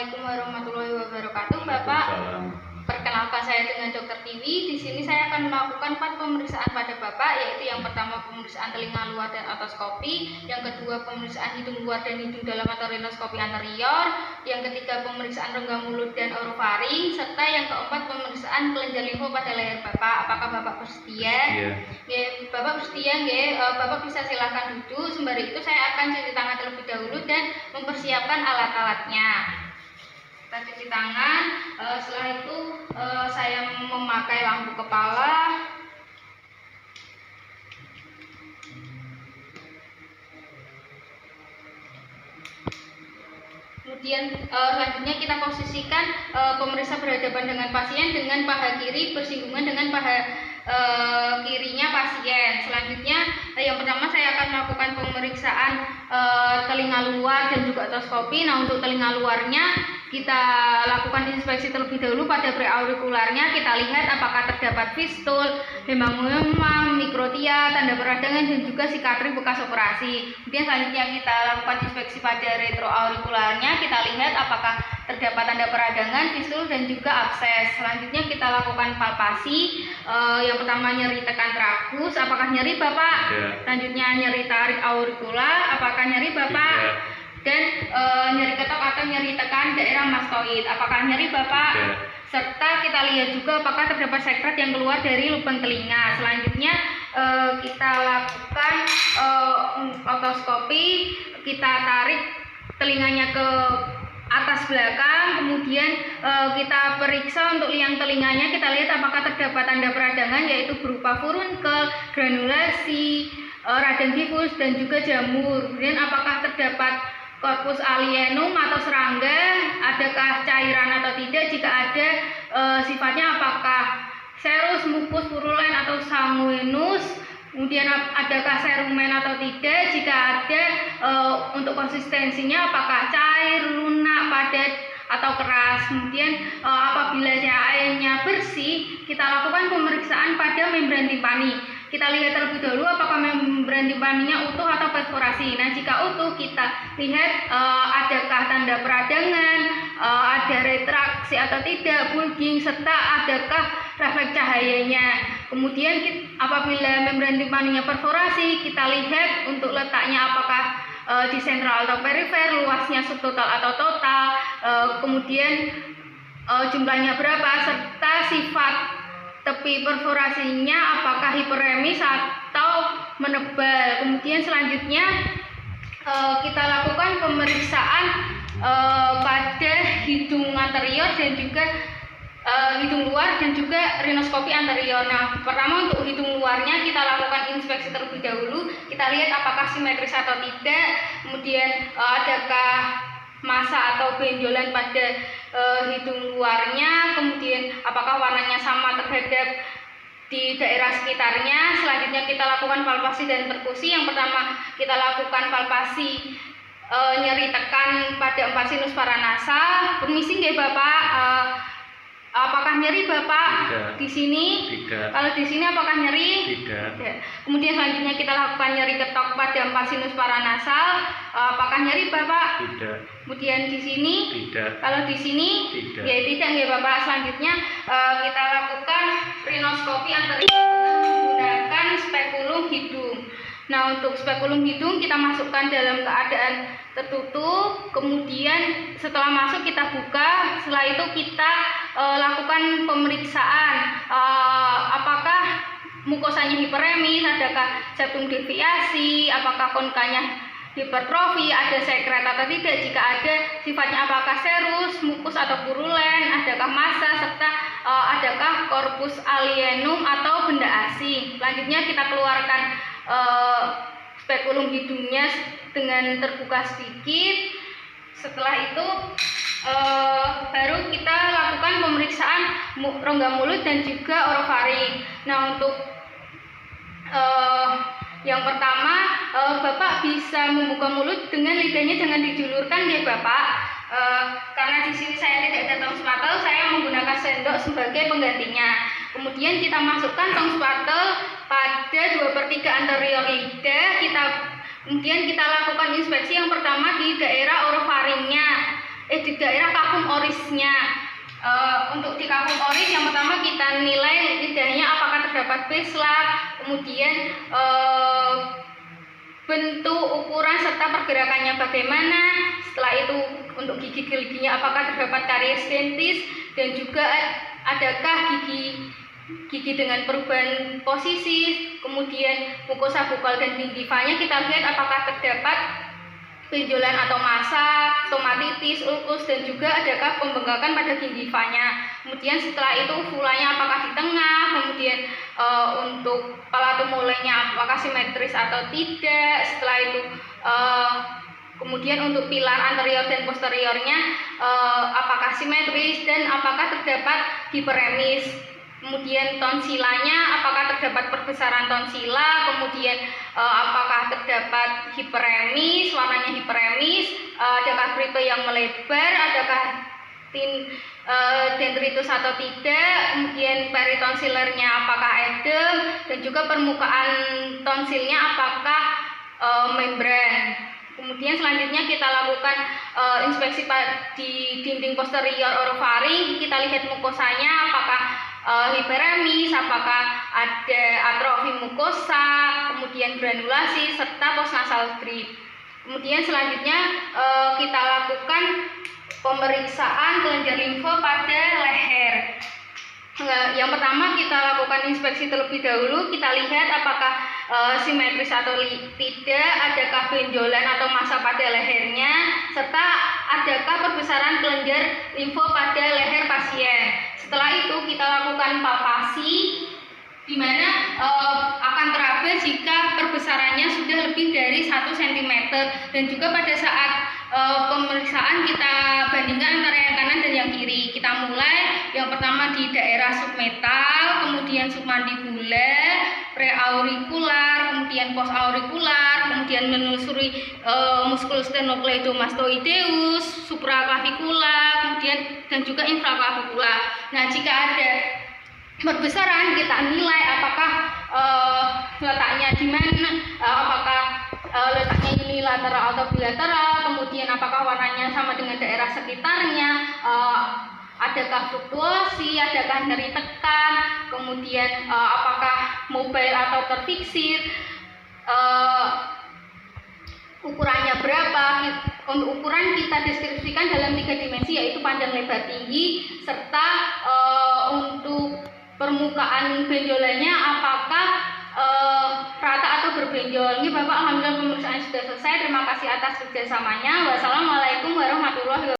Assalamualaikum warahmatullahi wabarakatuh. Bapak, perkenalkan saya dengan Dr. Tiwi. Di sini saya akan melakukan 4 pemeriksaan pada Bapak, yaitu yang pertama pemeriksaan telinga luar dan otoskopi, yang kedua pemeriksaan hidung luar dan hidung dalam atau rinoskopi anterior, yang ketiga pemeriksaan rongga mulut dan orofaring, serta yang keempat pemeriksaan kelenjar limfu pada leher Bapak. Apakah Bapak bersedia? Ya, Bapak bersedia, ya. Bapak bisa silakan duduk. Sembari itu saya akan cuci tangan terlebih dahulu dan mempersiapkan alat-alatnya. Kita cuci tangan. Setelah itu saya memakai lampu kepala. Kemudian selanjutnya kita posisikan pemeriksa berhadapan dengan pasien dengan paha kiri bersinggungan dengan paha kirinya pasien. Selanjutnya yang pertama saya akan melakukan pemeriksaan telinga luar dan juga otoskopi. Nah, untuk telinga luarnya kita lakukan inspeksi terlebih dahulu pada preaurikularnya. Kita lihat apakah terdapat fistul, hemangioma, mikrotia, tanda peradangan dan juga sikatris bekas operasi. Kemudian selanjutnya kita lakukan inspeksi pada retroaurikularnya. Kita lihat apakah terdapat tanda peradangan, fistul dan juga abses. Selanjutnya kita lakukan palpasi. Yang pertama nyeri tekan tragus. Apakah nyeri Bapak? Selanjutnya nyeri tarik aurikular. Apakah nyeri Bapak? Dan nyeri ketok atau nyeri tekan daerah mastoid. Apakah nyeri Bapak? Serta kita lihat juga apakah terdapat sekret yang keluar dari lubang telinga. Selanjutnya kita lakukan otoskopi. Kita tarik telinganya ke atas belakang, kemudian kita periksa untuk liang telinganya. Kita lihat apakah terdapat tanda peradangan, yaitu berupa furunkel, granulasi, radang difus dan juga jamur. Kemudian apakah terdapat korpus alienum atau serangga, adakah cairan atau tidak, jika ada sifatnya apakah serus, mukus, purulen atau sanguinus, kemudian adakah serumen atau tidak, jika ada untuk konsistensinya apakah cair, lunak, padat atau keras. Kemudian apabila CAE-nya bersih, kita lakukan pemeriksaan pada membran timpani. Kita lihat terlebih dahulu apakah membran timpaninya utuh atau perforasi. Nah, jika utuh kita lihat adakah tanda peradangan, ada retraksi atau tidak, bulging, serta adakah refleks cahayanya. Kemudian apabila membran timpaninya perforasi, kita lihat untuk letaknya apakah di sentral atau perifer, luasnya subtotal atau total, kemudian jumlahnya berapa, serta sifat tepi perforasinya apakah hiperemis atau menebal. Kemudian selanjutnya kita lakukan pemeriksaan pada hidung anterior dan juga hidung luar dan juga rinoskopi anterior. Nah, pertama untuk hidung luarnya kita lakukan inspeksi terlebih dahulu. Kita lihat apakah simetris atau tidak, kemudian adakah massa atau benjolan pada hidung luarnya, kemudian apakah warnanya sama terhadap di daerah sekitarnya. Selanjutnya kita lakukan palpasi dan perkusi. Yang pertama kita lakukan palpasi nyeri tekan pada 4 sinus paranasal. Permisi nggih Bapak, apakah nyeri Bapak? Tidak. Di sini? Tidak. Kalau di sini apakah nyeri? Tidak. Kemudian selanjutnya kita lakukan nyeri ketok pada 4 sinus paranasal. Apakah nyeri Bapak? Tidak. Kemudian di sini? Tidak. Kalau di sini? Tidak. Ya tidak ya Bapak. Selanjutnya kita lakukan rinoskopi anterior menggunakan spekulum hidung. Nah, untuk spekulum hidung kita masukkan dalam keadaan tertutup, kemudian setelah masuk kita buka. Setelah itu kita lakukan pemeriksaan apakah mukosanya hiperemis, adakah septum deviasi, apakah konkanya hipertrofi, ada sekret atau tidak, jika ada sifatnya apakah serus, mukus atau purulen, adakah massa, serta adakah korpus alienum atau benda asing. Selanjutnya kita keluarkan spekulum hidungnya dengan terbuka sedikit. Setelah itu baru kita lakukan pemeriksaan rongga mulut dan juga orofaring. Nah, untuk yang pertama Bapak bisa membuka mulut dengan lidahnya jangan dijulurkan ya Bapak. Karena di sini saya tidak ada tong spatel, saya menggunakan sendok sebagai penggantinya. Kemudian kita masukkan tong spatel pada 2/3 anterior lidah. Kemudian kita lakukan inspeksi yang pertama di daerah orofaringnya, di daerah kakung kahum orisnya. Untuk di kahum oris yang pertama kita nilai lidahnya apakah terdapat beslak, kemudian bentuk, ukuran, serta pergerakannya bagaimana. Setelah itu untuk gigi-giginya apakah terdapat karies dentis, dan juga adakah gigi dengan perubahan posisi, kemudian mukosa bukal dan gingivanya kita lihat apakah terdapat benjolan atau massa, stomatitis, ulkus, dan juga adakah pembengkakan pada gingivanya. Kemudian setelah itu uvulanya apakah di tengah, kemudian untuk palatum mulainya apakah simetris atau tidak. Setelah itu kemudian untuk pilar anterior dan posteriornya apakah simetris dan apakah terdapat hiperemis. Kemudian tonsilanya apakah terdapat perbesaran tonsila, kemudian apakah terdapat hiperemis, warnanya hiperemis, adakah gripe yang melebar, adakah dendritus atau tidak, kemudian peritonsilernya apakah edem, dan juga permukaan tonsilnya apakah membran. Kemudian selanjutnya kita lakukan inspeksi di dinding posterior orofaring, kita lihat mukosanya apakah hiperemis, apakah ada atrofi mukosa, kemudian granulasi, serta postnasal drip. Kemudian selanjutnya kita lakukan pemeriksaan kelenjar limfe pada leher. Yang pertama kita lakukan inspeksi terlebih dahulu, kita lihat apakah simetris atau tidak, adakah benjolan atau massa pada lehernya, serta adakah perbesaran kelenjar limfe pada leher pasien. Setelah itu kita lakukan palpasi, di mana akan teraba jika perbesarannya sudah lebih dari 1 cm, dan juga pada saat pemeriksaan kita bandingkan antara yang kanan dan yang kiri. Kita mulai yang pertama di daerah submetal, kemudian submandibular, preaurikular, kemudian postaurikular, kemudian menelusuri muskulus sternocleidomastoideus, supraclavikular, kemudian dan juga infraclavikular. Nah, jika ada perbesaran kita nilai apakah letaknya di mana, apakah letaknya unilateral atau bilateral, kemudian apakah warnanya sama dengan daerah sekitarnya, adakah fluktuasi, adakah nyeri tekan, kemudian apakah mobile atau terfiksir, ukurannya berapa. Untuk ukuran kita deskripsikan dalam 3 dimensi, yaitu panjang, lebar, tinggi, serta untuk permukaan benjolannya apakah rata atau berbenjol. Ini Bapak, alhamdulillah pemeriksaan sudah selesai. Terima kasih atas kerjasamanya. Wassalamualaikum warahmatullahi wabarakatuh.